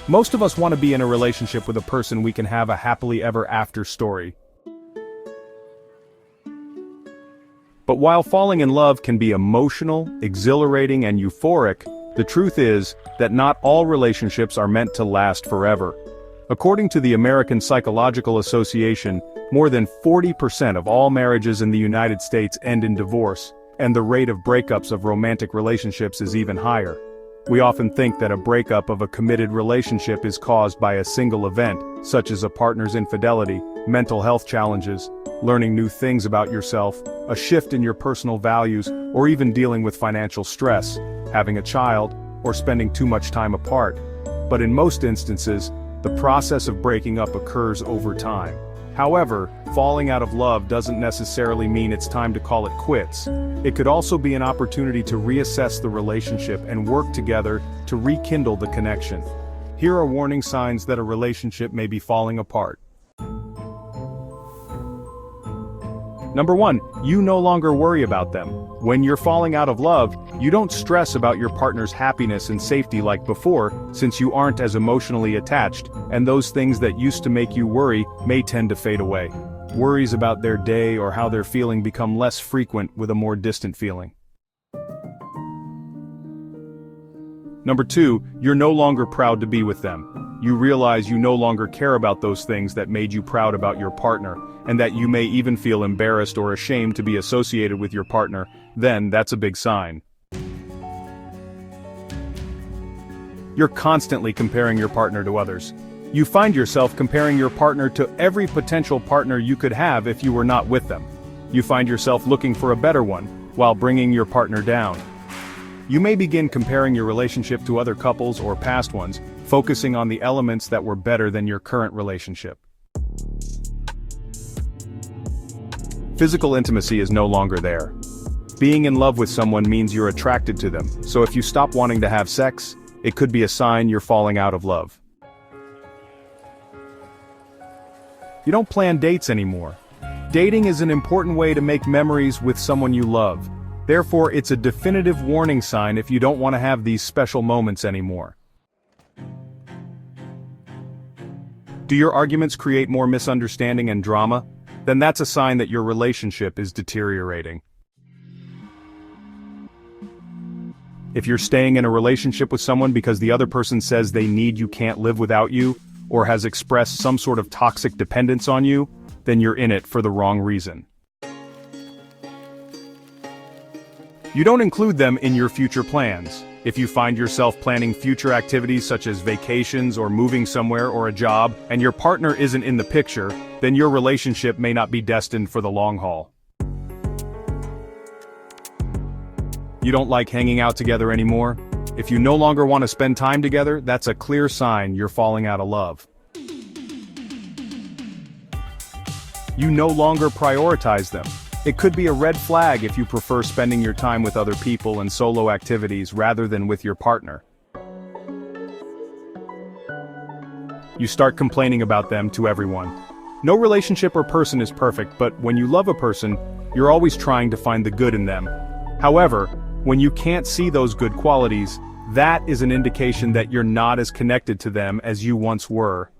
Most of us want to be in a relationship with a person we can have a happily ever after story. But while falling in love can be emotional, exhilarating, and euphoric, the truth is that not all relationships are meant to last forever. According to the American Psychological Association, more than 40% of all marriages in the United States end in divorce, and the rate of breakups of romantic relationships is even higher. We often think that a breakup of a committed relationship is caused by a single event, such as a partner's infidelity, mental health challenges, learning new things about yourself, a shift in your personal values, or even dealing with financial stress, having a child, or spending too much time apart. But in most instances, the process of breaking up occurs over time. However, falling out of love doesn't necessarily mean it's time to call it quits. It could also be an opportunity to reassess the relationship and work together to rekindle the connection. Here are warning signs that a relationship may be falling apart. Number 1, you no longer worry about them. When you're falling out of love, you don't stress about your partner's happiness and safety like before, since you aren't as emotionally attached, and those things that used to make you worry may tend to fade away. Worries about their day or how they're feeling become less frequent with a more distant feeling. Number 2, you're no longer proud to be with them. You realize you no longer care about those things that made you proud about your partner, and that you may even feel embarrassed or ashamed to be associated with your partner. Then that's a big sign. You're constantly comparing your partner to others. You find yourself comparing your partner to every potential partner you could have if you were not with them. You find yourself looking for a better one, while bringing your partner down. You may begin comparing your relationship to other couples or past ones, focusing on the elements that were better than your current relationship. Physical intimacy is no longer there. Being in love with someone means you're attracted to them, so if you stop wanting to have sex, it could be a sign you're falling out of love. You don't plan dates anymore. Dating is an important way to make memories with someone you love. Therefore, it's a definitive warning sign if you don't want to have these special moments anymore. Do your arguments create more misunderstanding and drama? Then that's a sign that your relationship is deteriorating. If you're staying in a relationship with someone because the other person says they need you, can't live without you, or has expressed some sort of toxic dependence on you, then you're in it for the wrong reason. You don't include them in your future plans. If you find yourself planning future activities such as vacations or moving somewhere or a job, and your partner isn't in the picture, then your relationship may not be destined for the long haul. You don't like hanging out together anymore? If you no longer want to spend time together, that's a clear sign you're falling out of love. You no longer prioritize them. It could be a red flag if you prefer spending your time with other people and solo activities rather than with your partner. You start complaining about them to everyone. No relationship or person is perfect, but when you love a person, you're always trying to find the good in them. However, when you can't see those good qualities, that is an indication that you're not as connected to them as you once were.